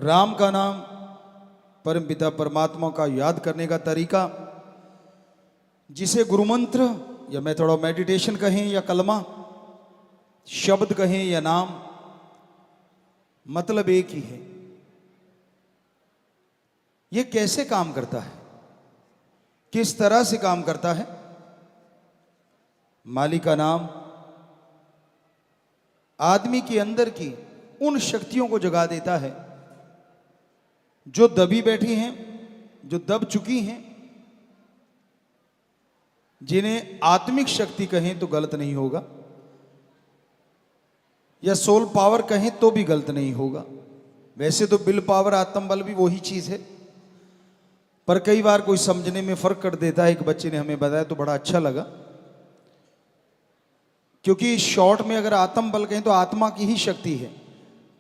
राम का नाम, परमपिता परमात्मा का याद करने का तरीका, जिसे गुरु मंत्र या मेथड ऑफ मेडिटेशन कहें या कलमा, शब्द कहें या नाम, मतलब एक ही है। यह कैसे काम करता है, किस तरह से काम करता है? मालिक का नाम आदमी के अंदर की उन शक्तियों को जगा देता है जो दबी बैठी हैं, जो दब चुकी हैं, जिन्हें आत्मिक शक्ति कहें तो गलत नहीं होगा, या सोल पावर कहें तो भी गलत नहीं होगा। वैसे तो विल पावर, आत्म बल भी वही चीज है, पर कई बार कोई समझने में फर्क कर देता है। एक बच्चे ने हमें बताया तो बड़ा अच्छा लगा, क्योंकि शॉर्ट में अगर आत्म बल कहें तो आत्मा की ही शक्ति है,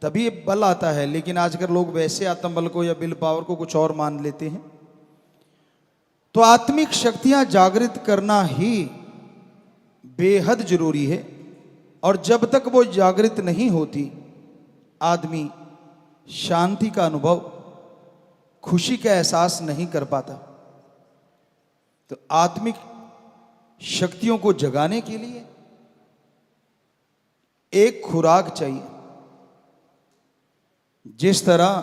तभी बल आता है। लेकिन आजकल लोग वैसे आत्म बल को या विल पावर को कुछ और मान लेते हैं। तो आत्मिक शक्तियां जागृत करना ही बेहद जरूरी है, और जब तक वो जागृत नहीं होती, आदमी शांति का अनुभव, खुशी का एहसास नहीं कर पाता। तो आत्मिक शक्तियों को जगाने के लिए एक खुराक चाहिए। जिस तरह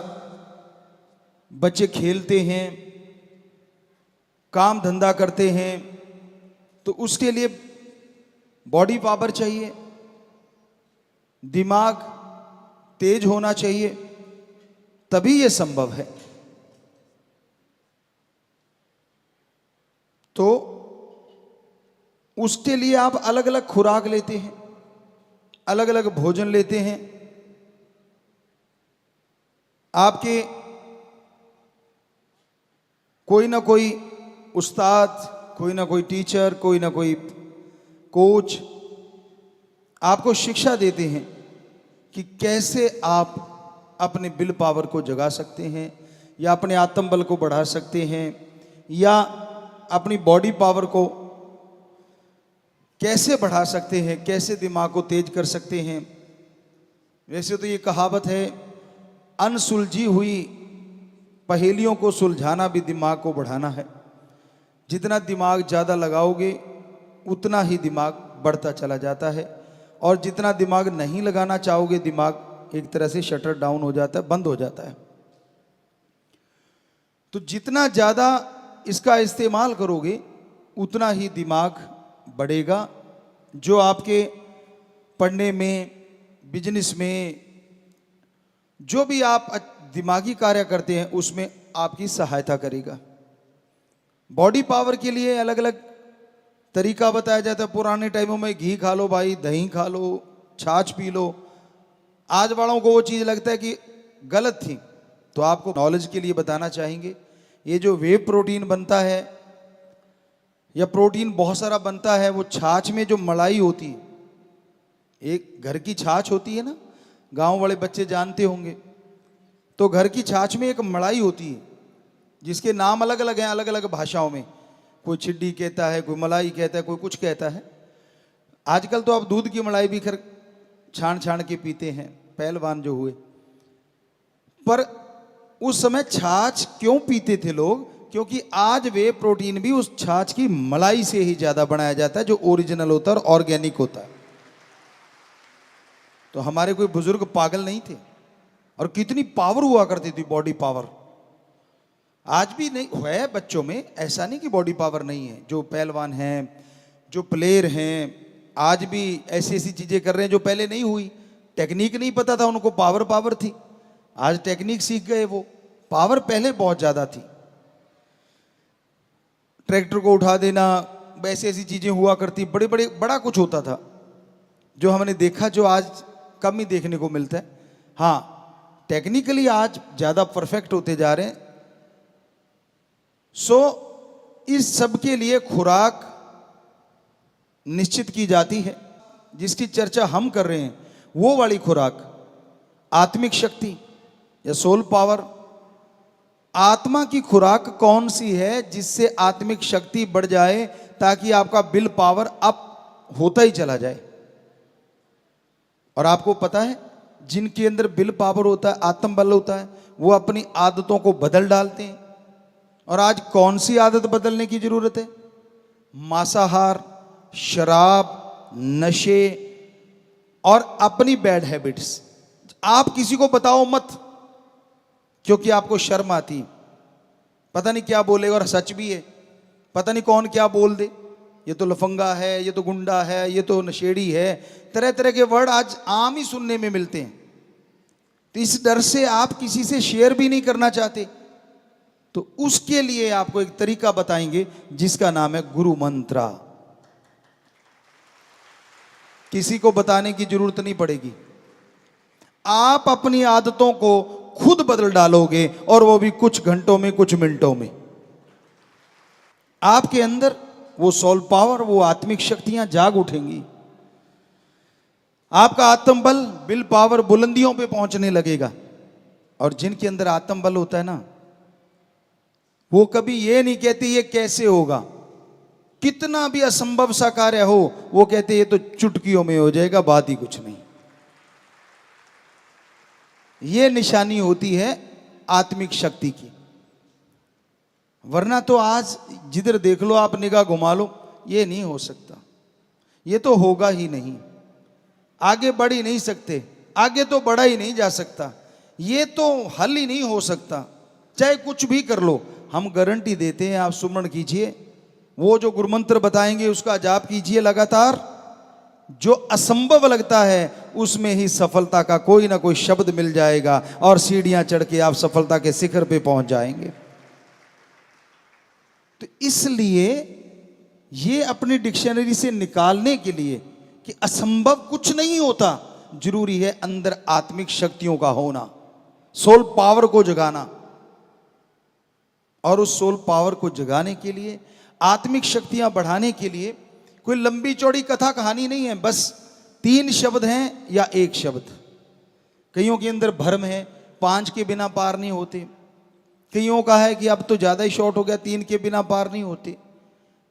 बच्चे खेलते हैं, काम धंधा करते हैं, तो उसके लिए बॉडी पावर चाहिए, दिमाग तेज होना चाहिए, तभी यह संभव है। तो उसके लिए आप अलग अलग खुराक लेते हैं, अलग अलग भोजन लेते हैं। आपके कोई ना कोई उस्ताद, कोई ना कोई टीचर, कोई ना कोई कोच आपको शिक्षा देते हैं कि कैसे आप अपने विल पावर को जगा सकते हैं, या अपने आत्म बल को बढ़ा सकते हैं, या अपनी बॉडी पावर को कैसे बढ़ा सकते हैं, कैसे दिमाग को तेज कर सकते हैं। वैसे तो ये कहावत है, अनसुलझी हुई पहेलियों को सुलझाना भी दिमाग को बढ़ाना है। जितना दिमाग ज़्यादा लगाओगे उतना ही दिमाग बढ़ता चला जाता है, और जितना दिमाग नहीं लगाना चाहोगे, दिमाग एक तरह से शटर डाउन हो जाता है, बंद हो जाता है। तो जितना ज़्यादा इसका इस्तेमाल करोगे उतना ही दिमाग बढ़ेगा, जो आपके पढ़ने में, बिजनेस में, जो भी आप दिमागी कार्य करते हैं उसमें आपकी सहायता करेगा। बॉडी पावर के लिए अलग अलग तरीका बताया जाता है। पुराने टाइमों में घी खा लो भाई, दही खा लो, छाछ पी लो। आज वालों को वो चीज़ लगता है कि गलत थी, तो आपको नॉलेज के लिए बताना चाहेंगे, ये जो वे प्रोटीन बनता है या प्रोटीन बहुत सारा बनता है, वो छाछ में जो मलाई होती है, एक घर की छाछ होती है ना, गांव वाले बच्चे जानते होंगे। तो घर की छाछ में एक मलाई होती है, जिसके नाम अलग अलग हैं, अलग अलग भाषाओं में। कोई छिड्डी कहता है, कोई मलाई कहता है, कोई कुछ कहता है। आजकल तो आप दूध की मलाई भी खैर छान छान के पीते हैं, पहलवान जो हुए। पर उस समय छाछ क्यों पीते थे लोग? क्योंकि आज वे प्रोटीन भी उस छाछ की मलाई से ही ज्यादा बनाया जाता है, जो ओरिजिनल होता है और ऑर्गेनिक होता है। तो हमारे कोई बुजुर्ग पागल नहीं थे, और कितनी पावर हुआ करती थी, बॉडी पावर। आज भी नहीं है बच्चों में, ऐसा नहीं कि बॉडी पावर नहीं है। जो पहलवान हैं, जो प्लेयर हैं, आज भी ऐसी ऐसी चीजें कर रहे हैं जो पहले नहीं हुई। टेक्निक नहीं पता था उनको, पावर पावर थी। आज टेक्निक सीख गए, वो पावर पहले बहुत ज्यादा थी। ट्रैक्टर को उठा देना, वैसे ऐसी चीजें हुआ करती, बड़े बड़े बड़ा कुछ होता था जो हमने देखा, जो आज कम ही देखने को मिलता है। हाँ, टेक्निकली आज ज्यादा परफेक्ट होते जा रहे हैं। सो इस सब के लिए खुराक निश्चित की जाती है। जिसकी चर्चा हम कर रहे हैं वो वाली खुराक, आत्मिक शक्ति या सोल पावर। आत्मा की खुराक कौन सी है जिससे आत्मिक शक्ति बढ़ जाए, ताकि आपका विल पावर अप होता ही चला जाए। और आपको पता है, जिनके अंदर विल पावर होता है, आत्म बल होता है, वो अपनी आदतों को बदल डालते हैं। और आज कौन सी आदत बदलने की जरूरत है? मांसाहार, शराब, नशे और अपनी बैड हैबिट्स। आप किसी को बताओ मत, क्योंकि आपको शर्म आती, पता नहीं क्या बोलेगा, और सच भी है, पता नहीं कौन क्या बोल दे, ये तो लफंगा है, ये तो गुंडा है, ये तो नशेड़ी है, तरह तरह के वर्ड आज आम ही सुनने में मिलते हैं। तो इस डर से आप किसी से शेयर भी नहीं करना चाहते। तो उसके लिए आपको एक तरीका बताएंगे जिसका नाम है गुरु मंत्रा। किसी को बताने की जरूरत नहीं पड़ेगी, आप अपनी आदतों को खुद बदल डालोगे, और वो भी कुछ घंटों में, कुछ मिनटों में। आपके अंदर वो सोल पावर, वो आत्मिक शक्तियां जाग उठेंगी। आपका आत्मबल, विल पावर बुलंदियों पे पहुंचने लगेगा। और जिनके अंदर आत्मबल होता है ना, वो कभी ये नहीं कहते ये कैसे होगा। कितना भी असंभव सा कार्य हो, वो कहते ये तो चुटकियों में हो जाएगा, बात ही कुछ नहीं। ये निशानी होती है आत्मिक शक्ति की। वरना तो आज जिधर देख लो आप, निगाह घुमा लो, ये नहीं हो सकता, ये तो होगा ही नहीं, आगे बढ़ ही नहीं सकते, आगे तो बढ़ा ही नहीं जा सकता, ये तो हल ही नहीं हो सकता, चाहे कुछ भी कर लो। हम गारंटी देते हैं, आप सुमरण कीजिए, वो जो गुरुमंत्र बताएंगे उसका जाप कीजिए लगातार। जो असंभव लगता है उसमें ही सफलता का कोई ना कोई शब्द मिल जाएगा, और सीढ़ियां चढ़ के आप सफलता के शिखर पे पहुंच जाएंगे। तो इसलिए ये अपनी डिक्शनरी से निकालने के लिए कि असंभव कुछ नहीं होता, जरूरी है अंदर आत्मिक शक्तियों का होना, सोल पावर को जगाना। और उस सोल पावर को जगाने के लिए, आत्मिक शक्तियां बढ़ाने के लिए कोई लंबी चौड़ी कथा कहानी नहीं है, बस 3 शब्द हैं या 1 शब्द। कईयों के अंदर भ्रम है, 5 के बिना पार नहीं होते। कईयों का है कि अब तो ज़्यादा ही शॉर्ट हो गया, 3 के बिना पार नहीं होते।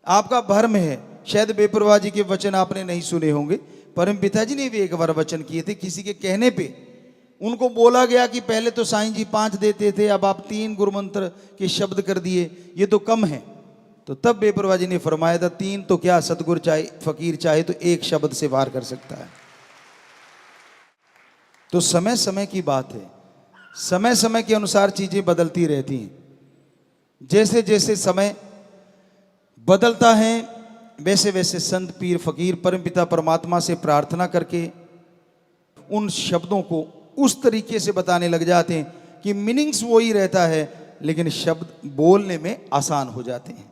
आपका भ्रम है, शायद बेपरवाह जी के वचन आपने नहीं सुने होंगे। परम पिताजी ने भी एक बार वचन किए थे, किसी के कहने पे उनको बोला गया कि पहले तो साईं जी 5 देते थे, अब आप 3 गुरुमंत्र के शब्द कर दिए, ये तो कम है। तो तब बेपरवाह जी ने फरमाया था, 3 तो क्या, सतगुरु चाहे, फकीर चाहे तो 1 शब्द से वार कर सकता है। तो समय समय की बात है, समय समय के अनुसार चीजें बदलती रहती हैं। जैसे जैसे समय बदलता है, वैसे वैसे संत, पीर, फकीर परमपिता परमात्मा से प्रार्थना करके उन शब्दों को उस तरीके से बताने लग जाते हैं कि मीनिंग्स वही रहता है, लेकिन शब्द बोलने में आसान हो जाते हैं।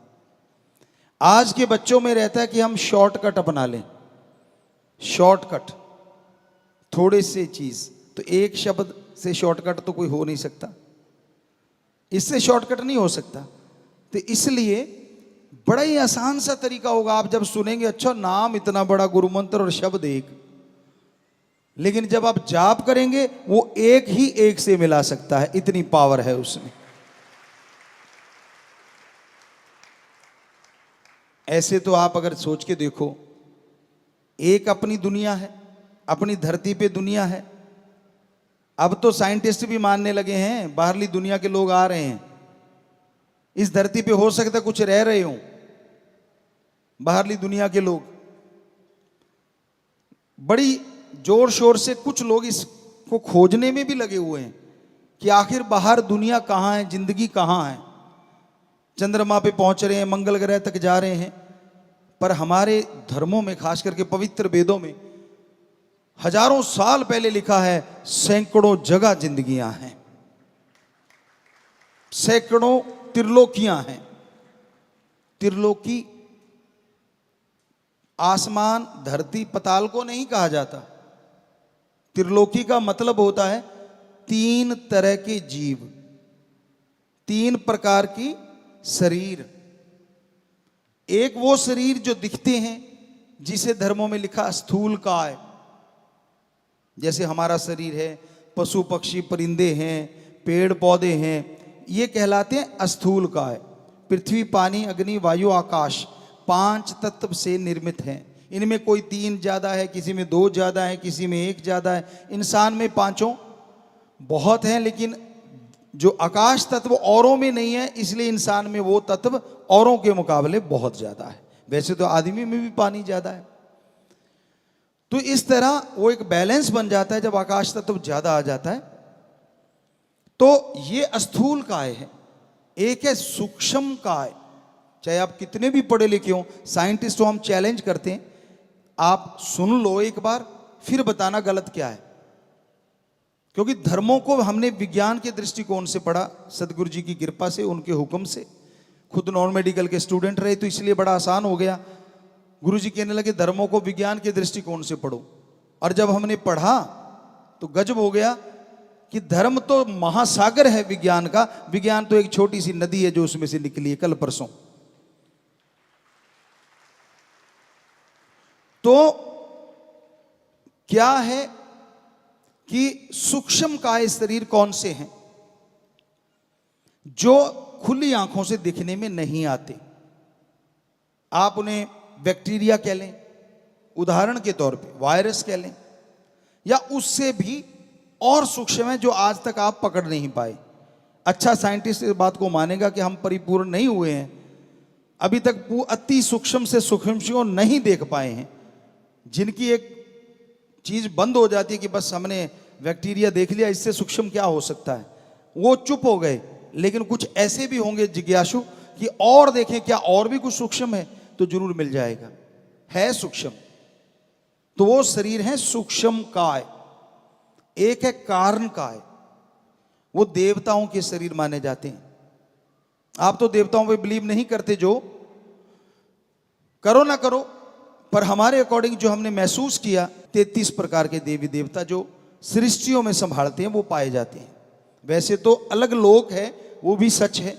आज के बच्चों में रहता है कि हम शॉर्टकट अपना लें, शॉर्टकट, थोड़े से चीज। तो 1 शब्द से शॉर्टकट तो कोई हो नहीं सकता, इससे शॉर्टकट नहीं हो सकता। तो इसलिए बड़ा ही आसान सा तरीका होगा। आप जब सुनेंगे, अच्छा नाम इतना बड़ा, गुरुमंत्र और शब्द 1, लेकिन जब आप जाप करेंगे वो 1 ही 1 से मिला सकता है, इतनी पावर है उसमें। ऐसे तो आप अगर सोच के देखो, एक अपनी दुनिया है, अपनी धरती पे दुनिया है। अब तो साइंटिस्ट भी मानने लगे हैं, बाहरली दुनिया के लोग आ रहे हैं, इस धरती पे हो सकता है कुछ रह रहे हों बाहरली दुनिया के लोग। बड़ी जोर शोर से कुछ लोग इसको खोजने में भी लगे हुए हैं कि आखिर बाहर दुनिया कहाँ है, जिंदगी कहाँ है। चंद्रमा पे पहुंच रहे हैं, मंगल ग्रह तक जा रहे हैं। पर हमारे धर्मों में, खास करके पवित्र वेदों में, हजारों साल पहले लिखा है, सैकड़ों जगह जिंदगियां हैं, सैकड़ों त्रिलोकियां हैं। त्रिलोकी आसमान, धरती, पताल को नहीं कहा जाता। त्रिलोकी का मतलब होता है 3 तरह के जीव, 3 प्रकार की शरीर। एक वो शरीर जो दिखते हैं, जिसे धर्मों में लिखा स्थूल काय, जैसे हमारा शरीर है, पशु पक्षी परिंदे हैं, पेड़ पौधे हैं, ये कहलाते हैं स्थूल काय। पृथ्वी, पानी, अग्नि, वायु, आकाश 5 तत्व से निर्मित हैं। इनमें कोई 3 ज्यादा है, किसी में 2 ज्यादा है, किसी में 1 ज्यादा है। इंसान में 5 बहुत हैं, लेकिन जो आकाश तत्व औरों में नहीं है, इसलिए इंसान में वो तत्व औरों के मुकाबले बहुत ज्यादा है। वैसे तो आदमी में भी पानी ज्यादा है। तो इस तरह वो एक बैलेंस बन जाता है जब आकाश तत्व ज्यादा आ जाता है। तो ये स्थूल काय है, एक है सूक्ष्म काय। चाहे आप कितने भी पढ़े लिखे हो, साइंटिस्ट को हम चैलेंज करते हैं, आप सुन लो एक बार, फिर बताना गलत क्या है। क्योंकि धर्मों को हमने विज्ञान के दृष्टिकोण से पढ़ा, सदगुरु जी की कृपा से, उनके हुक्म से। खुद नॉन मेडिकल के स्टूडेंट रहे तो इसलिए बड़ा आसान हो गया। गुरु जी कहने लगे धर्मों को विज्ञान के दृष्टिकोण से पढ़ो, और जब हमने पढ़ा तो गजब हो गया कि धर्म तो महासागर है विज्ञान का, विज्ञान तो एक छोटी सी नदी है जो उसमें से निकली है कल परसों। तो क्या है कि सूक्ष्म काय शरीर कौन से हैं जो खुली आंखों से दिखने में नहीं आते। आप उन्हें बैक्टीरिया कह लें, उदाहरण के तौर पे वायरस कह लें, या उससे भी और सूक्ष्म है जो आज तक आप पकड़ नहीं पाए। अच्छा साइंटिस्ट इस बात को मानेगा कि हम परिपूर्ण नहीं हुए हैं, अभी तक अति सूक्ष्म से सूक्ष्म को नहीं देख पाए हैं। जिनकी एक चीज बंद हो जाती है कि बस हमने बैक्टीरिया देख लिया, इससे सूक्ष्म क्या हो सकता है, वो चुप हो गए। लेकिन कुछ ऐसे भी होंगे जिज्ञासु कि और देखें क्या और भी कुछ सूक्ष्म है, तो जरूर मिल जाएगा, है सूक्ष्म। तो वो शरीर है सूक्ष्म काय। एक है कारण काय, वो देवताओं के शरीर माने जाते हैं। आप तो देवताओं पे बिलीव नहीं करते, जो करो ना करो, पर हमारे अकॉर्डिंग जो हमने महसूस किया, 33 प्रकार के देवी देवता जो सृष्टियों में संभालते हैं वो पाए जाते हैं। वैसे तो अलग लोक है, वो भी सच है।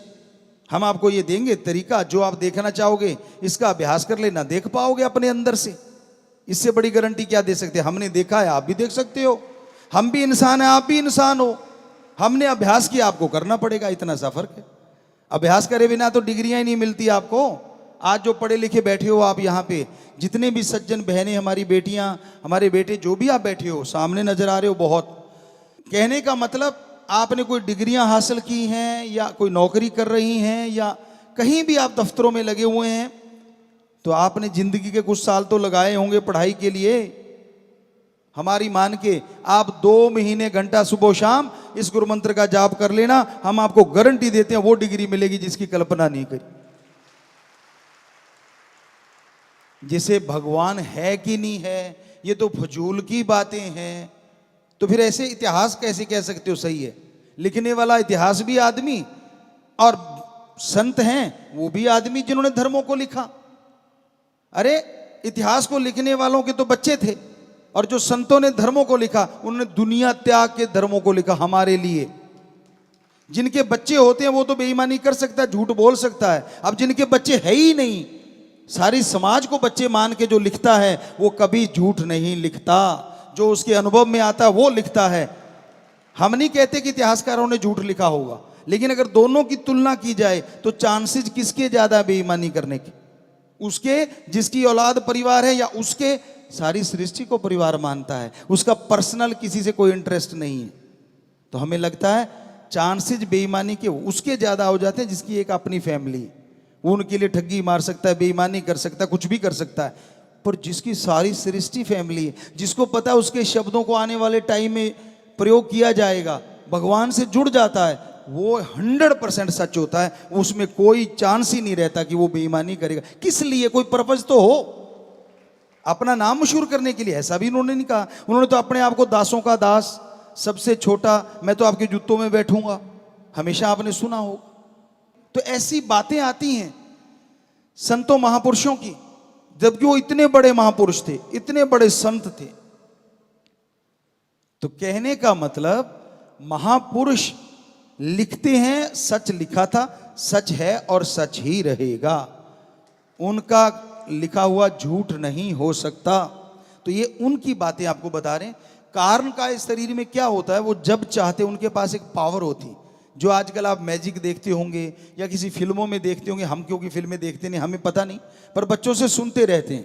हम आपको ये देंगे तरीका, जो आप देखना चाहोगे इसका अभ्यास कर लेना, देख पाओगे अपने अंदर से। इससे बड़ी गारंटी क्या दे सकते हैं? हमने देखा है, आप भी देख सकते हो। हम भी इंसान हैं, आप भी इंसान हो। हमने अभ्यास किया, आपको करना पड़ेगा, इतना सा फर्क है। अभ्यास करे बिना तो डिग्रियां ही नहीं मिलती आपको। आज जो पढ़े लिखे बैठे हो आप यहाँ पे, जितने भी सज्जन बहनें, हमारी बेटियां, हमारे बेटे, जो भी आप बैठे हो, सामने नजर आ रहे हो बहुत। कहने का मतलब आपने कोई डिग्रियां हासिल की हैं, या कोई नौकरी कर रही हैं, या कहीं भी आप दफ्तरों में लगे हुए हैं, तो आपने जिंदगी के कुछ साल तो लगाए होंगे पढ़ाई के लिए। हमारी मान के आप 2 महीने घंटा सुबह शाम इस गुरु मंत्र का जाप कर लेना, हम आपको गारंटी देते हैं वो डिग्री मिलेगी जिसकी कल्पना नहीं करी। जिसे भगवान है कि नहीं है, ये तो फजूल की बातें हैं। तो फिर ऐसे इतिहास कैसे कह सकते हो सही है? लिखने वाला इतिहास भी आदमी, और संत हैं वो भी आदमी जिन्होंने धर्मों को लिखा। अरे इतिहास को लिखने वालों के तो बच्चे थे, और जो संतों ने धर्मों को लिखा उन्होंने दुनिया त्याग के धर्मों को लिखा हमारे लिए। जिनके बच्चे होते हैं वो तो बेईमानी कर सकता है, झूठ बोल सकता है। अब जिनके बच्चे है ही नहीं, सारी समाज को बच्चे मान के जो लिखता है वो कभी झूठ नहीं लिखता। जो उसके अनुभव में आता है वो लिखता है। हम नहीं कहते कि इतिहासकारों ने झूठ लिखा होगा, लेकिन अगर दोनों की तुलना की जाए तो चांसेस किसके ज्यादा बेईमानी करने के? उसके जिसकी औलाद परिवार है, या उसके सारी सृष्टि को परिवार मानता है, उसका पर्सनल किसी से कोई इंटरेस्ट नहीं है। तो हमें लगता है चांसेस बेईमानी के उसके ज्यादा हो जाते हैं जिसकी एक अपनी फैमिली है। वो उनके लिए ठगी मार सकता है, बेईमानी कर सकता है, कुछ भी कर सकता है। पर जिसकी सारी सृष्टि फैमिली है, जिसको पता है उसके शब्दों को आने वाले टाइम में प्रयोग किया जाएगा, भगवान से जुड़ जाता है, वो 100% सच होता है। उसमें कोई चांस ही नहीं रहता कि वो बेईमानी करेगा। किस लिए? कोई पर्पज तो हो, अपना नाम मशहूर करने के लिए। ऐसा भी उन्होंने नहीं कहा। उन्होंने तो अपने आप को दासों का दास, सबसे छोटा, मैं तो आपके जूतों में बैठूंगा, हमेशा आपने सुना होगा। तो ऐसी बातें आती हैं संतों महापुरुषों की, जबकि वो इतने बड़े महापुरुष थे, इतने बड़े संत थे। तो कहने का मतलब महापुरुष लिखते हैं, सच लिखा था, सच है और सच ही रहेगा। उनका लिखा हुआ झूठ नहीं हो सकता। तो ये उनकी बातें आपको बता रहे हैं। कारण का इस शरीर में क्या होता है, वो जब चाहते उनके पास एक पावर होती, जो आजकल आप मैजिक देखते होंगे या किसी फिल्मों में देखते होंगे। हम क्योंकि फिल्में देखते नहीं, हमें पता नहीं, पर बच्चों से सुनते रहते हैं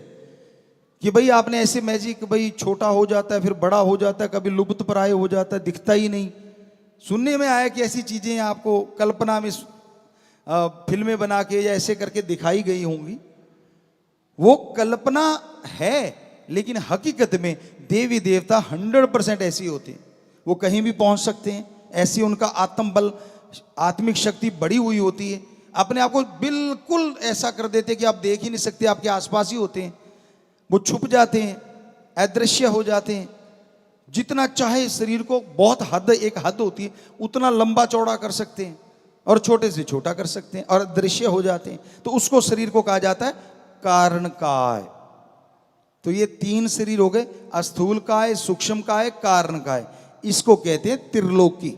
कि भाई आपने ऐसे मैजिक, भाई छोटा हो जाता है फिर बड़ा हो जाता है, कभी लुप्त प्राय हो जाता है, दिखता ही नहीं। सुनने में आया कि ऐसी चीजें आपको कल्पना में फिल्में बना के या ऐसे करके दिखाई गई होंगी। वो कल्पना है, लेकिन हकीकत में देवी देवता 100% ऐसी होते हैं। वो कहीं भी पहुंच सकते हैं, ऐसी उनका आत्म बल, आत्मिक शक्ति बढ़ी हुई होती है। अपने आप को बिल्कुल ऐसा कर देते कि आप देख ही नहीं सकते, आपके आसपास ही होते हैं। वो छुप जाते हैं, अदृश्य हो जाते हैं। जितना चाहे शरीर को, बहुत हद, एक हद होती है, उतना लंबा चौड़ा कर सकते हैं और छोटे से छोटा कर सकते हैं और दृश्य हो जाते हैं। तो उसको शरीर को कहा जाता है कारण काय। तो ये 3 शरीर हो गए, स्थूल काय, सूक्ष्म काय, कारण काय। इसको कहते हैं त्रिलोकी।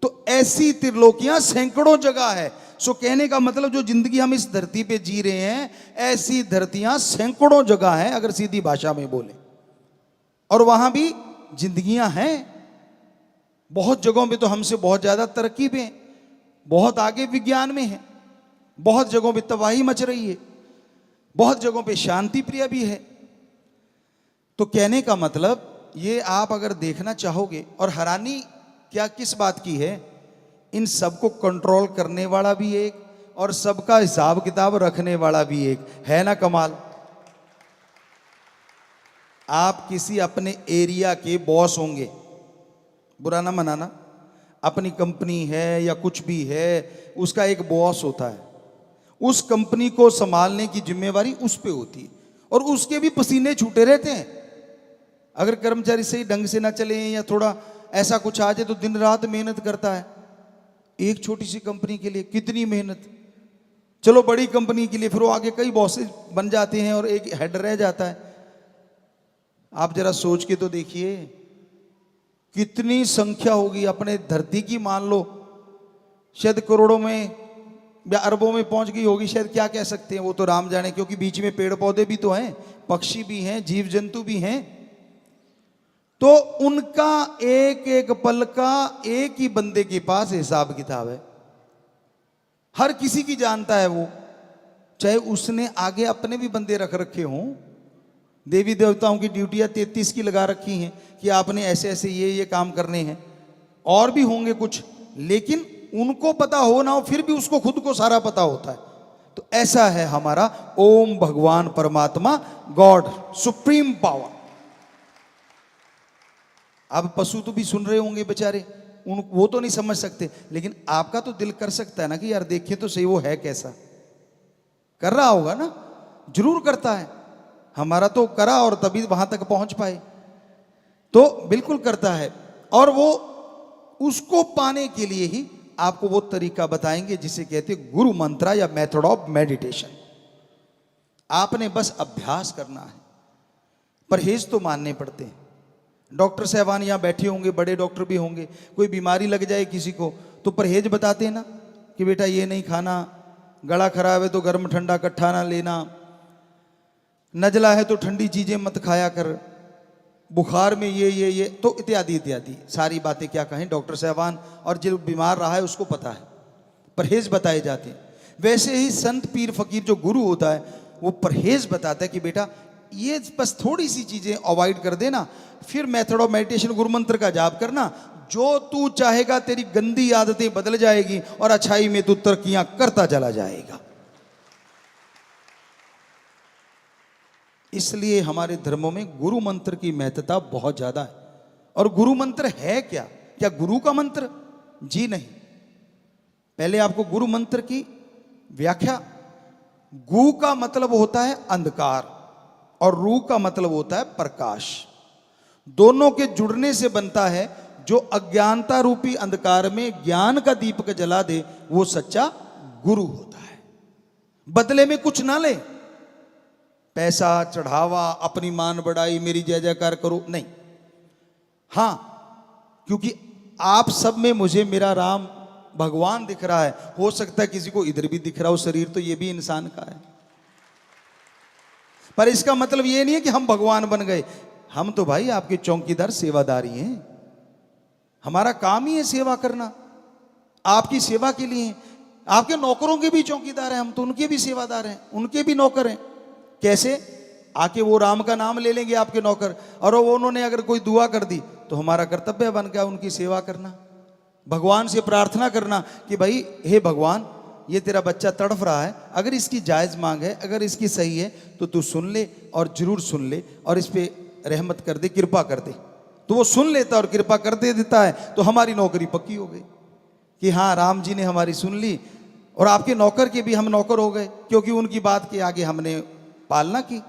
तो ऐसी त्रिलोकियां सैकड़ों जगह है। सो कहने का मतलब जो जिंदगी हम इस धरती पे जी रहे हैं, ऐसी धरतियां सैकड़ों जगह हैं अगर सीधी भाषा में बोले। और वहां भी जिंदगियां हैं। बहुत जगहों पे तो हमसे बहुत ज्यादा तरक्की पे हैं, बहुत आगे विज्ञान में है, बहुत जगहों पे तबाही मच रही है, बहुत जगहों पे शांति प्रिय भी है। तो कहने का मतलब ये आप अगर देखना चाहोगे, और हैरानी क्या किस बात की है, इन सबको कंट्रोल करने वाला भी एक और सबका हिसाब किताब रखने वाला भी एक है ना। कमाल। आप किसी अपने एरिया के बॉस होंगे, बुरा ना मनाना, अपनी कंपनी है या कुछ भी है, उसका एक बॉस होता है। उस कंपनी को संभालने की जिम्मेवारी उस पे होती है और उसके भी पसीने छूटे रहते हैं। अगर कर्मचारी सही ढंग से ना चले या थोड़ा ऐसा कुछ आ जाए तो दिन रात मेहनत करता है। एक छोटी सी कंपनी के लिए कितनी मेहनत। चलो बड़ी कंपनी के लिए फिर वो आगे कई बॉसेस बन जाते हैं और एक हेड रह जाता है। आप जरा सोच के तो देखिए कितनी संख्या होगी अपने धरती की। मान लो शायद करोड़ों में या अरबों में पहुंच गई होगी, शायद, क्या कह सकते हैं, वो तो राम जाने, क्योंकि बीच में पेड़ पौधे भी तो हैं, पक्षी भी हैं, जीव जंतु भी हैं। तो उनका एक एक पल का एक ही बंदे के पास हिसाब किताब है। हर किसी की जानता है वो, चाहे उसने आगे अपने भी बंदे रख रखे हों। देवी देवताओं की ड्यूटियां 33 की लगा रखी हैं कि आपने ऐसे ऐसे ये काम करने हैं, और भी होंगे कुछ, लेकिन उनको पता हो ना हो फिर भी उसको खुद को सारा पता होता है। तो ऐसा है हमारा ओम भगवान परमात्मा, गॉड, सुप्रीम पावर। अब पशु तो भी सुन रहे होंगे बेचारे, वो तो नहीं समझ सकते, लेकिन आपका तो दिल कर सकता है ना कि यार देखिए तो सही वो है कैसा। कर रहा होगा ना, जरूर करता है। हमारा तो करा और तभी वहां तक पहुंच पाए। तो बिल्कुल करता है, और वो उसको पाने के लिए ही आपको वो तरीका बताएंगे जिसे कहते हैं गुरु मंत्र या मेथड ऑफ मेडिटेशन। आपने बस अभ्यास करना है, परहेज तो मानने पड़ते हैं। डॉक्टर साहबान यहाँ बैठे होंगे, बड़े डॉक्टर भी होंगे, कोई बीमारी लग जाए किसी को तो परहेज बताते हैं ना कि बेटा ये नहीं खाना, गला खराब है तो गर्म ठंडा इकट्ठा ना लेना, नजला है तो ठंडी चीजें मत खाया कर, बुखार में ये तो इत्यादि इत्यादि सारी बातें क्या कहें डॉक्टर साहबान, और जो बीमार रहा है उसको पता है, परहेज बताए जाते हैं। वैसे ही संत पीर फकीर जो गुरु होता है वो परहेज बताता है कि बेटा ये बस थोड़ी सी चीजें अवॉइड कर देना, फिर मेथड ऑफ मेडिटेशन गुरु मंत्र का जाप करना, जो तू चाहेगा तेरी गंदी आदतें बदल जाएगी और अच्छाई में तू तरक्कियां करता चला जाएगा। इसलिए हमारे धर्मों में गुरु मंत्र की महत्ता बहुत ज्यादा है। और गुरु मंत्र है क्या? क्या गुरु का मंत्र? जी नहीं। पहले आपको गुरु मंत्र की व्याख्या। गु का मतलब होता है अंधकार और रू का मतलब होता है प्रकाश। दोनों के जुड़ने से बनता है जो अज्ञानता रूपी अंधकार में ज्ञान का दीपक जला दे, वो सच्चा गुरु होता है। बदले में कुछ ना ले, पैसा, चढ़ावा, अपनी मान बढ़ाई, मेरी जय जयकार करो, नहीं। हां, क्योंकि आप सब में मुझे मेरा राम भगवान दिख रहा है, हो सकता है किसी को इधर भी दिख रहा हो, शरीर तो ये भी इंसान का है, पर इसका मतलब ये नहीं है कि हम भगवान बन गए। हम तो भाई आपके चौकीदार सेवादारी हैं, हमारा काम ही है सेवा करना, आपकी सेवा के लिए। आपके नौकरों के भी चौकीदार हैं हम, तो उनके भी सेवादार हैं, उनके भी नौकर हैं। कैसे? आके वो राम का नाम ले लेंगे आपके नौकर, और वो उन्होंने अगर कोई दुआ कर दी तो हमारा कर्तव्य बन गया उनकी सेवा करना। भगवान से प्रार्थना करना कि भाई हे भगवान, ये तेरा बच्चा तड़फ रहा है, अगर इसकी जायज़ मांग है, अगर इसकी सही है तो तू सुन ले और जरूर सुन ले और इस पे रहमत कर दे, कृपा कर दे। तो वो सुन लेता और कृपा कर दे देता है, तो हमारी नौकरी पक्की हो गई कि हाँ, राम जी ने हमारी सुन ली और आपके नौकर के भी हम नौकर हो गए, क्योंकि उनकी बात के आगे हमने पालना की।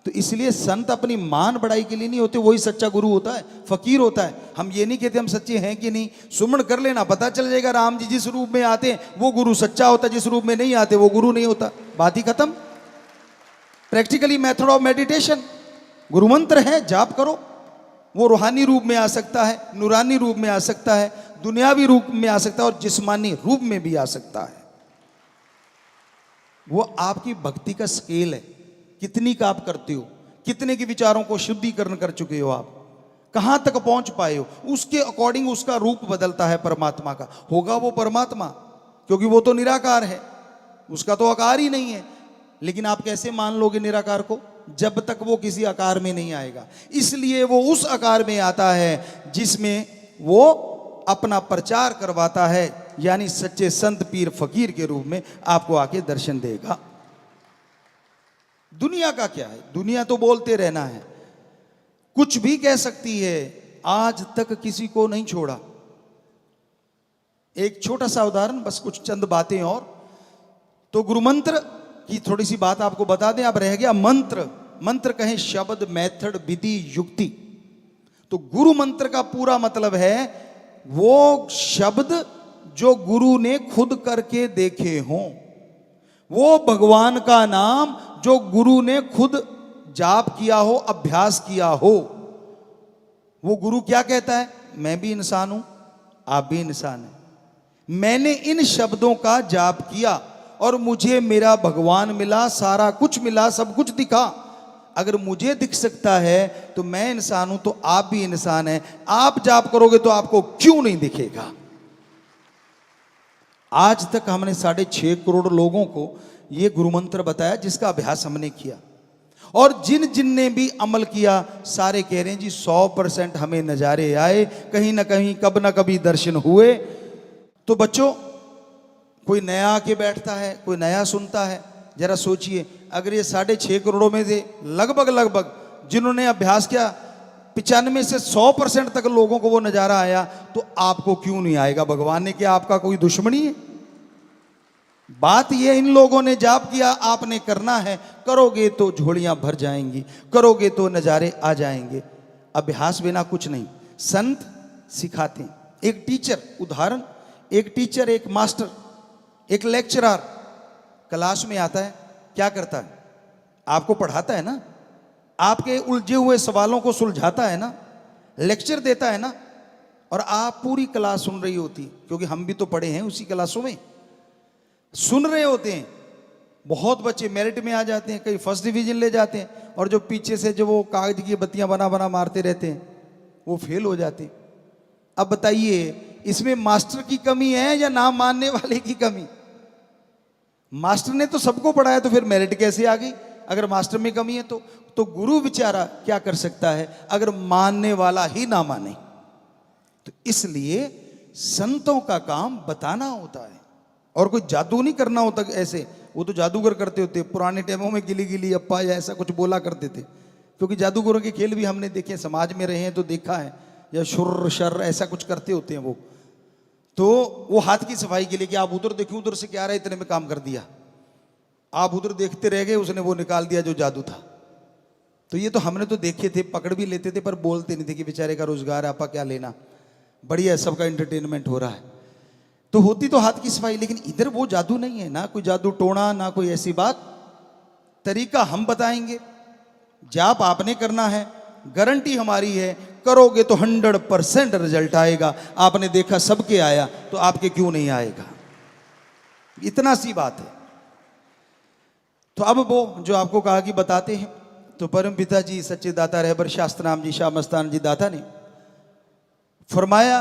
तो इसलिए संत अपनी मान बढ़ाई के लिए नहीं होते, वही सच्चा गुरु होता है, फकीर होता है। हम ये नहीं कहते हम सच्चे हैं कि नहीं, सुमन कर लेना, पता चल जाएगा। राम जी जिस रूप में आते हैं वो गुरु सच्चा होता है, जिस रूप में नहीं आते वो गुरु नहीं होता, बात ही खत्म। प्रैक्टिकली मेथड ऑफ मेडिटेशन, गुरु मंत्र है, जाप करो। वो रूहानी रूप में आ सकता है, नूरानी रूप में आ सकता है, दुनियावी रूप में आ सकता है और जिस्मानी रूप में भी आ सकता है। वो आपकी भक्ति का स्केल है, कितनी का आप करते हो, कितने के विचारों को शुद्धिकरण कर चुके हो, आप कहां तक पहुंच पाए हो, उसके अकॉर्डिंग उसका रूप बदलता है परमात्मा का। होगा वो परमात्मा, क्योंकि वो तो निराकार है, उसका तो आकार ही नहीं है। लेकिन आप कैसे मान लोगे निराकार को, जब तक वो किसी आकार में नहीं आएगा। इसलिए वो उस आकार में आता है जिसमें वो अपना प्रचार करवाता है, यानी सच्चे संत पीर फकीर के रूप में आपको आके दर्शन देगा। दुनिया का क्या है, दुनिया तो बोलते रहना है, कुछ भी कह सकती है, आज तक किसी को नहीं छोड़ा। एक छोटा सा उदाहरण, बस कुछ चंद बातें और, तो गुरु मंत्र की थोड़ी सी बात आपको बता दें। अब रह गया मंत्र, मंत्र कहें शब्द, मेथड, विधि, युक्ति। तो गुरु मंत्र का पूरा मतलब है वो शब्द जो गुरु ने खुद करके देखे हों, वो भगवान का नाम जो गुरु ने खुद जाप किया हो, अभ्यास किया हो। वो गुरु क्या कहता है, मैं भी इंसान हूं, आप भी इंसान हैं, मैंने इन शब्दों का जाप किया और मुझे मेरा भगवान मिला, सारा कुछ मिला, सब कुछ दिखा। अगर मुझे दिख सकता है तो मैं इंसान हूं, तो आप भी इंसान हैं। आप जाप करोगे तो आपको क्यों नहीं दिखेगा। आज तक हमने 6.5 करोड़ लोगों को ये गुरु मंत्र बताया, जिसका अभ्यास हमने किया, और जिन जिन ने भी अमल किया सारे कह रहे हैं जी 100% हमें नजारे आए, कहीं ना कहीं कब ना कभी दर्शन हुए। तो बच्चों, कोई नया आके बैठता है, कोई नया सुनता है, जरा सोचिए, अगर ये 6.5 करोड़ में से लगभग जिन्होंने अभ्यास किया 95 से 100% तक लोगों को वो नजारा आया, तो आपको क्यों नहीं आएगा। भगवान ने क्या आपका कोई दुश्मनी है। बात ये, इन लोगों ने जाप किया, आपने करना है, करोगे तो झोलियां भर जाएंगी, करोगे तो नजारे आ जाएंगे। अभ्यास बिना कुछ नहीं। संत सिखाते हैं, एक टीचर, उदाहरण, एक टीचर, एक मास्टर, एक लेक्चरर क्लास में आता है, क्या करता है, आपको पढ़ाता है ना, आपके उलझे हुए सवालों को सुलझाता है ना, लेक्चर देता है ना, और आप पूरी क्लास सुन रही होती, क्योंकि हम भी तो पढ़े हैं उसी क्लासों में, सुन रहे होते हैं। बहुत बच्चे मेरिट में आ जाते हैं, कई फर्स्ट डिवीजन ले जाते हैं, और जो पीछे से जो वो कागज की बत्तियां बना बना मारते रहते हैं वो फेल हो जाते हैं। अब बताइए, इसमें मास्टर की कमी है या नाम मानने वाले की कमी। मास्टर ने तो सबको पढ़ाया, तो फिर मेरिट कैसे आ गई अगर मास्टर में कमी है। तो गुरु बेचारा क्या कर सकता है अगर मानने वाला ही ना माने। तो इसलिए संतों का काम बताना होता है, और कोई जादू नहीं करना होता। ऐसे वो तो जादूगर करते होते, पुराने टाइमों में गिली गिली अप्पा या ऐसा कुछ बोला करते थे, क्योंकि जादूगरों के खेल भी हमने देखे, समाज में रहे हैं तो देखा है, या शुर शर ऐसा कुछ करते होते हैं वो। तो वो हाथ की सफाई के लिए कि आप उधर देखिए, उधर से क्या आ रहा है, इतने में काम कर दिया, आप उधर देखते रह गए, उसने वो निकाल दिया जो जादू था। तो ये तो हमने तो देखे थे, पकड़ भी लेते थे, पर बोलते नहीं थे कि बेचारे का रोजगार है, आपा क्या लेना, बढ़िया है, सबका एंटरटेनमेंट हो रहा है। तो होती तो हाथ की सफाई, लेकिन इधर वो जादू नहीं है, ना कोई जादू टोना, ना कोई ऐसी बात। तरीका हम बताएंगे, जाप आपने करना है, गारंटी हमारी है, करोगे तो 100% रिजल्ट आएगा। आपने देखा सबके आया, तो आपके क्यों नहीं आएगा, इतना सी बात है। तो अब वो जो आपको कहा कि बताते हैं, तो परम पिता जी सच्चे दाता रहबर शास्त्रनाम जी शाह मस्तान जी दाता ने फरमाया,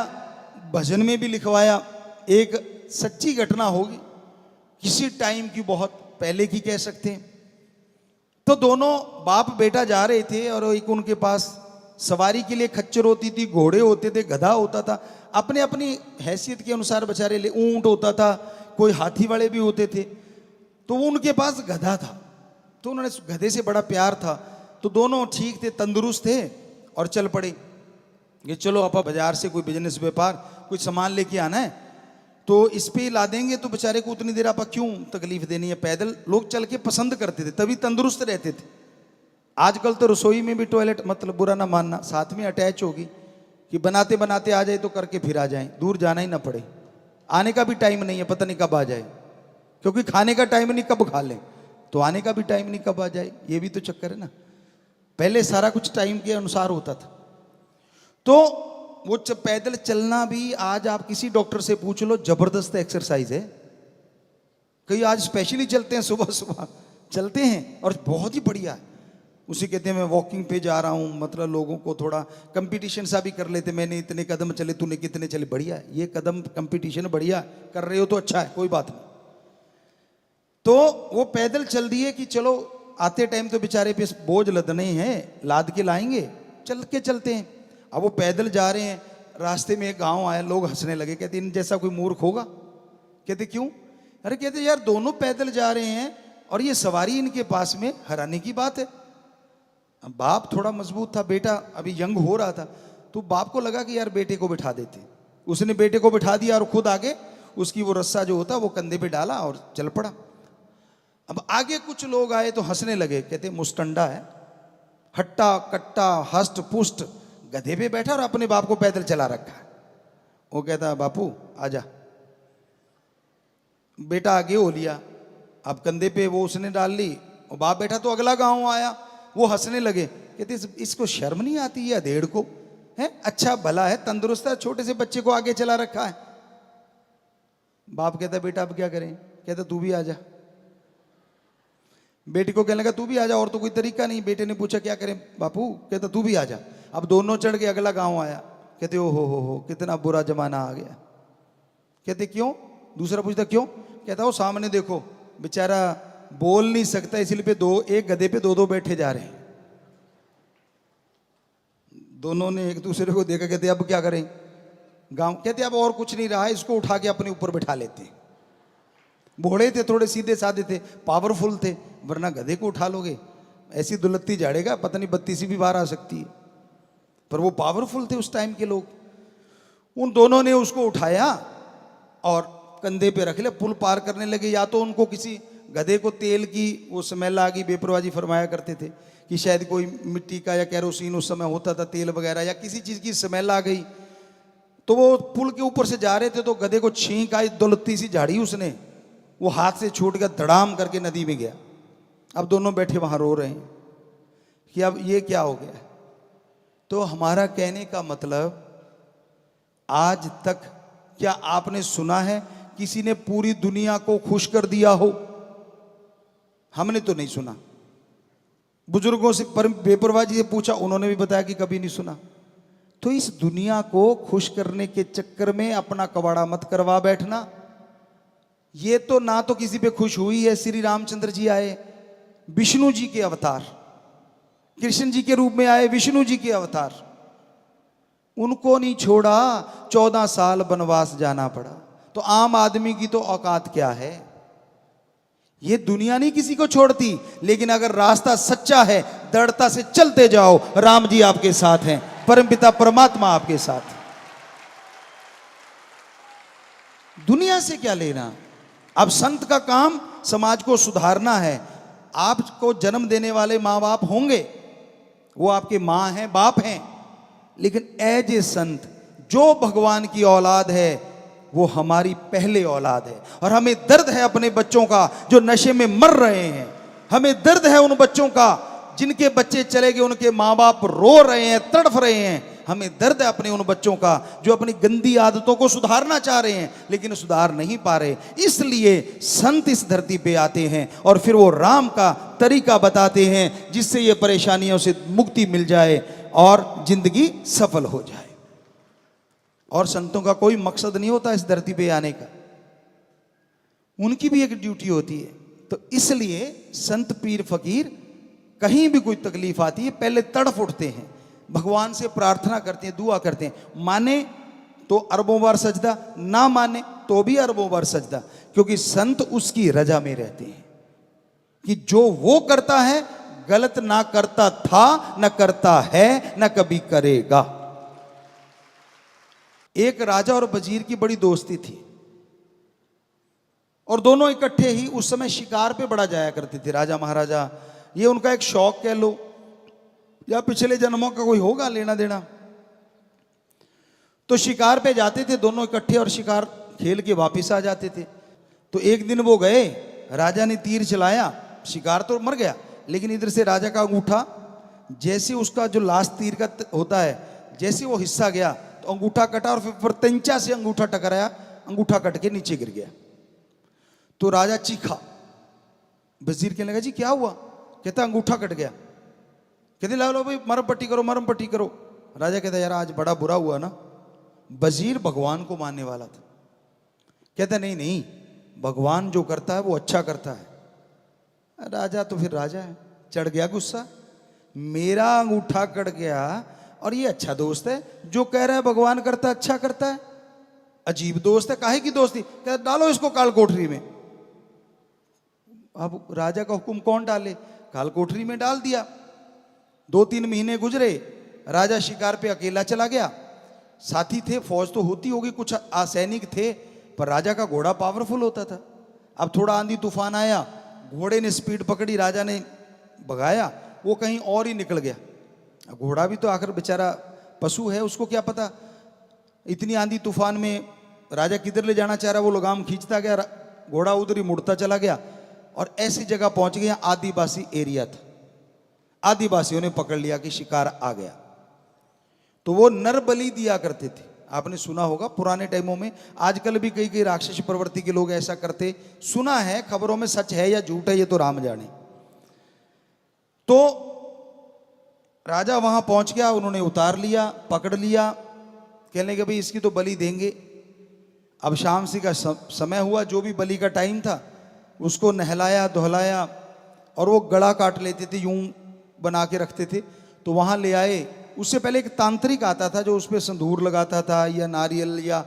भजन में भी लिखवाया, एक सच्ची घटना होगी, किसी टाइम की, बहुत पहले की कह सकते हैं। तो दोनों बाप बेटा जा रहे थे, और एक उनके पास सवारी के लिए खच्चर होती थी, घोड़े होते थे, गधा होता था। अपने अपनी हैसियत के अनुसार बेचारे ले, ऊंट होता था, कोई हाथी वाले भी होते थे, तो वो उनके पास गधा था, तो उन्होंने गधे से बड़ा प्यार था, तो दोनों ठीक थे, तंदुरुस्त थे और चल पड़े। ये चलो आपा बाजार से कोई बिजनेस व्यापार कुछ सामान लेके आना है, तो इस पे ला देंगे, तो बेचारे को उतनी देर आपा क्यों तकलीफ देनी है। पैदल लोग चल के पसंद करते थे, तभी तंदुरुस्त रहते थे। आजकल तो रसोई में भी टॉयलेट, मतलब बुरा ना मानना, साथ में अटैच होगी कि बनाते बनाते आ जाए तो करके फिर आ जाए, दूर जाना ही ना पड़े। आने का भी टाइम नहीं है, पता नहीं कब आ जाए, क्योंकि खाने का टाइम नहीं कब खा लें, तो आने का भी टाइम नहीं कब आ जाए, ये भी तो चक्कर है ना। पहले सारा कुछ टाइम के अनुसार होता था। तो वो पैदल चलना भी, आज आप किसी डॉक्टर से पूछ लो, जबरदस्त एक्सरसाइज है। कई आज स्पेशली चलते हैं, सुबह सुबह चलते हैं और बहुत ही बढ़िया है। उसे कहते हैं मैं वॉकिंग पे जा रहा हूँ, मतलब लोगों को थोड़ा कंपटीशन सा भी कर लेते, मैंने इतने कदम चले, तूने कितने चले, बढ़िया है ये कदम कंपटीशन, बढ़िया कर रहे हो तो अच्छा है, कोई बात नहीं। तो वो पैदल चल दिए कि चलो आते टाइम तो बेचारे पे बोझ लदने हैं, लाद के लाएंगे, चल के चलते हैं। अब वो पैदल जा रहे हैं, रास्ते में एक गांव आया, लोग हंसने लगे, कहते इन जैसा कोई मूर्ख होगा। कहते क्यों? अरे कहते यार दोनों पैदल जा रहे हैं और ये सवारी इनके पास में, हैरानी की बात है। बाप थोड़ा मजबूत था, बेटा अभी यंग हो रहा था, तो बाप को लगा कि यार बेटे को बिठा देते। उसने बेटे को बिठा दिया और खुद आगे उसकी वो रस्सा जो होता वो कंधे पे डाला और चल पड़ा। अब आगे कुछ लोग आए तो हंसने लगे, कहते मुस्टंडा है, हट्टा कट्टा हष्ट पुष्ट गधे पे बैठा और अपने बाप को पैदल चला रखा है। वो कहता बापू आजा। बेटा आगे हो लिया, अब कंधे पे वो उसने डाल ली और बाप बैठा। तो अगला गांव आया, वो हंसने लगे, कहते इसको शर्म नहीं आती है अधेड़ को, है अच्छा भला है, तंदुरुस्त है, छोटे से बच्चे को आगे चला रखा है। बाप कहता बेटा अब क्या करें? कहता तू भी आजा। बेटी को कहने लगा तू भी आजा, और तो कोई तरीका नहीं। बेटे ने पूछा क्या करें बापू? कहता तू भी आजा। अब दोनों चढ़ के अगला गांव आया, कहते ओ हो कितना बुरा जमाना आ गया। कहते क्यों? दूसरा पूछता क्यों? कहता वो सामने देखो, बेचारा बोल नहीं सकता, इसलिए पे एक गधे पे दो बैठे जा रहे हैं। दोनों ने एक दूसरे को देखा, कहते अब क्या करें? गांव कहते अब और कुछ नहीं रहा, इसको उठा के अपने ऊपर बिठा लेते। भोड़े थे, थोड़े सीधे साधे थे, पावरफुल थे, वरना गधे को उठा लोगे ऐसी दुलत्ती झाड़ेगा, पता नहीं 32 भी बाहर आ सकती है। पर वो पावरफुल थे उस टाइम के लोग। उन दोनों ने उसको उठाया और कंधे पे रख लिया, पुल पार करने लगे। या तो उनको किसी गधे को तेल की वो स्मेल आ गई, बेपरवाही फरमाया करते थे कि शायद कोई मिट्टी का या कैरोसिन उस समय होता था, तेल वगैरह, या किसी चीज़ की स्मेल आ गई। तो वो पुल के ऊपर से जा रहे थे तो गधे को छींक आई, दुलत्ती सी झाड़ी उसने, वो हाथ से छूट गया, धड़ाम करके नदी में गया। अब दोनों बैठे वहां रो रहे हैं कि अब ये क्या हो गया। तो हमारा कहने का मतलब, आज तक क्या आपने सुना है किसी ने पूरी दुनिया को खुश कर दिया हो? हमने तो नहीं सुना। बुजुर्गों से बेपरवाही से पूछा, उन्होंने भी बताया कि कभी नहीं सुना। तो इस दुनिया को खुश करने के चक्कर में अपना कबाड़ा मत करवा बैठना। ये तो ना तो किसी पे खुश हुई है। श्री रामचंद्र जी आए, विष्णु जी के अवतार, कृष्ण जी के रूप में आए, विष्णु जी के अवतार, उनको नहीं छोड़ा, 14 साल वनवास जाना पड़ा। तो आम आदमी की तो औकात क्या है? ये दुनिया नहीं किसी को छोड़ती, लेकिन अगर रास्ता सच्चा है, दृढ़ता से चलते जाओ, राम जी आपके साथ हैं, परमपिता परमात्मा आपके साथ। दुनिया से क्या लेना? अब संत का काम समाज को सुधारना है। आपको जन्म देने वाले माँ बाप होंगे, वो आपके माँ हैं, बाप हैं, लेकिन एज ए संत जो भगवान की औलाद है वो हमारी पहले औलाद है। और हमें दर्द है अपने बच्चों का जो नशे में मर रहे हैं। हमें दर्द है उन बच्चों का जिनके बच्चे चले गए, उनके माँ बाप रो रहे हैं, तड़फ रहे हैं। हमें दर्द है अपने उन बच्चों का जो अपनी गंदी आदतों को सुधारना चाह रहे हैं लेकिन सुधार नहीं पा रहे। इसलिए संत इस धरती पे आते हैं और फिर वो राम का तरीका बताते हैं जिससे ये परेशानियों से मुक्ति मिल जाए और जिंदगी सफल हो जाए। और संतों का कोई मकसद नहीं होता इस धरती पे आने का, उनकी भी एक ड्यूटी होती है। तो इसलिए संत पीर फकीर कहीं भी कोई तकलीफ आती है पहले तड़फ उठते हैं, भगवान से प्रार्थना करते हैं, दुआ करते हैं। माने तो अरबों बार सजदा, ना माने तो भी अरबों बार सजदा, क्योंकि संत उसकी रजा में रहते हैं कि जो वो करता है गलत ना करता था, न करता है, न कभी करेगा। एक राजा और वजीर की बड़ी दोस्ती थी और दोनों इकट्ठे ही उस समय शिकार पे बड़ा जाया करते थे। राजा महाराजा, ये उनका एक शौक कह लो या पिछले जन्मों का कोई होगा लेना देना। तो शिकार पे जाते थे दोनों इकट्ठे और शिकार खेल के वापस आ जाते थे। तो एक दिन वो गए, राजा ने तीर चलाया, शिकार तो मर गया, लेकिन इधर से राजा का अंगूठा, जैसे उसका जो लास्ट तीर का होता है, जैसे वो हिस्सा गया तो अंगूठा कटा और फिर तंचा से अंगूठा टकराया, अंगूठा कट के नीचे गिर गया। तो राजा चीखा, वजीर कहने लगा जी क्या हुआ? कहता अंगूठा कट गया। कहते लो भाई मरम पट्टी करो, मरम पट्टी करो। राजा कहता यार आज बड़ा बुरा हुआ ना, वजीर भगवान को मानने वाला था। कहता नहीं नहीं, भगवान जो करता है वो अच्छा करता है। राजा तो फिर राजा है, चढ़ गया गुस्सा, मेरा अंगूठा कट गया और ये अच्छा दोस्त है जो कह रहा है भगवान करता अच्छा करता है। अजीब दोस्त है, काहे की दोस्ती? कहता डालो इसको काल कोठरी में। अब राजा का हुक्म कौन डाले? काल कोठरी में डाल दिया। 2-3 महीने गुजरे, राजा शिकार पे अकेला चला गया। साथी थे, फौज तो होती होगी, कुछ असैनिक थे, पर राजा का घोड़ा पावरफुल होता था। अब थोड़ा आंधी तूफान आया, घोड़े ने स्पीड पकड़ी, राजा ने भगाया, वो कहीं और ही निकल गया। घोड़ा भी तो आखिर बेचारा पशु है, उसको क्या पता इतनी आंधी तूफान में राजा किधर ले जाना चाह रहा, वो लगाम खींचता गया, घोड़ा उधर ही मुड़ता चला गया और ऐसी जगह पहुंच गया, आदिवासी एरिया था। आदिवासियों ने पकड़ लिया कि शिकार आ गया। तो वो नर बलि दिया करते थे, आपने सुना होगा पुराने टाइमों में। आजकल भी कई कई राक्षस प्रवृत्ति के लोग ऐसा करते, सुना है, खबरों में सच है या झूठ है ये तो राम जाने। तो राजा वहां पहुंच गया, उन्होंने उतार लिया, पकड़ लिया, कहने लगे भाई इसकी तो बलि देंगे। अब शाम सी का समय हुआ, जो भी बलि का टाइम था, उसको नहलाया धुलाया और वो गला काट लेते थे, यूं बना के रखते थे। तो वहां ले आए, उससे पहले एक तांत्रिक आता था जो उस पर संदूर लगाता था या नारियल या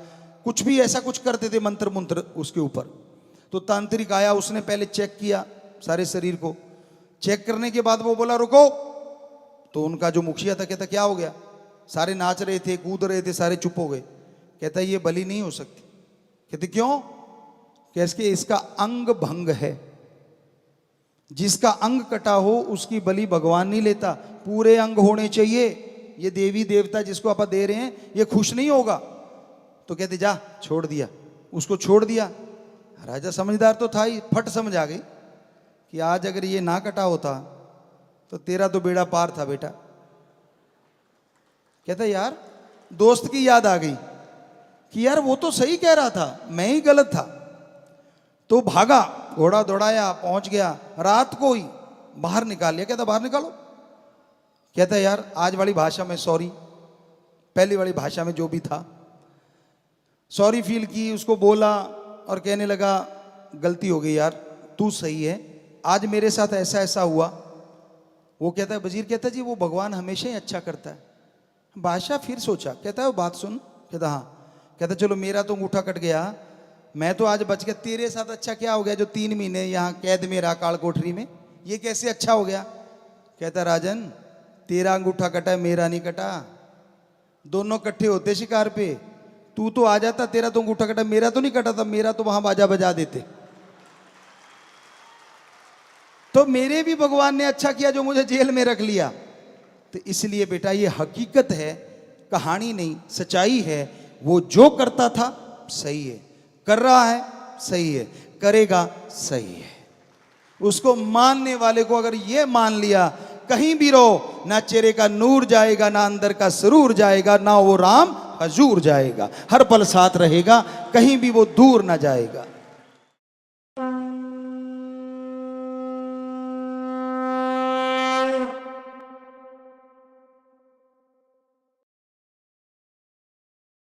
कुछ भी ऐसा कुछ करते थे, मंत्र मंत्र उसके ऊपर। तो तांत्रिक आया, उसने पहले चेक किया सारे शरीर को। चेक करने के बाद वो बोला रुको। तो उनका जो मुखिया था कहता क्या हो गया? सारे नाच रहे थे, कूद रहे थे, सारे चुप हो गए। कहता ये बलि नहीं हो सकती। कहते क्यों? कैसे? इसका अंग भंग है, जिसका अंग कटा हो उसकी बलि भगवान नहीं लेता, पूरे अंग होने चाहिए। ये देवी देवता जिसको आप दे रहे हैं ये खुश नहीं होगा। तो कहते जा, छोड़ दिया, उसको छोड़ दिया। राजा समझदार तो था ही, फट समझ आ गई कि आज अगर ये ना कटा होता तो तेरा तो बेड़ा पार था बेटा। कहता यार दोस्त की याद आ गई कि यार वो तो सही कह रहा था, मैं ही गलत था। तो भागा, घोड़ा दौड़ाया, पहुंच गया, रात को ही बाहर निकाल लिया। कहता बाहर निकालो। कहता यार आज वाली भाषा में सॉरी, पहली वाली भाषा में जो भी था सॉरी फील की, उसको बोला और कहने लगा गलती हो गई यार, तू सही है, आज मेरे साथ ऐसा ऐसा हुआ। वो कहता है, वजीर कहता जी वो भगवान हमेशा ही अच्छा करता है। बादशाह फिर सोचा, कहता है वो बात सुन। कहता हाँ। कहता चलो मेरा तो अंगूठा कट गया, मैं तो आज बच गया, तेरे साथ अच्छा क्या हो गया जो 3 महीने यहाँ कैद में रहा काल कोठरी में, ये कैसे अच्छा हो गया? कहता राजन तेरा अंगूठा कटा है, मेरा नहीं कटा, दोनों इकट्ठे होते शिकार पे, तू तो आ जाता, तेरा तो अंगूठा कटा, मेरा तो नहीं कटा था, मेरा तो वहां बाजा बजा देते। तो मेरे भी भगवान ने अच्छा किया जो मुझे जेल में रख लिया। तो इसलिए बेटा ये हकीकत है, कहानी नहीं, सच्चाई है। वो जो करता था सही है, कर रहा है सही है, करेगा सही है। उसको मानने वाले को अगर ये मान लिया, कहीं भी रहो, ना चेहरे का नूर जाएगा, ना अंदर का सरूर जाएगा, ना वो राम हजूर जाएगा, हर पल साथ रहेगा, कहीं भी वो दूर ना जाएगा।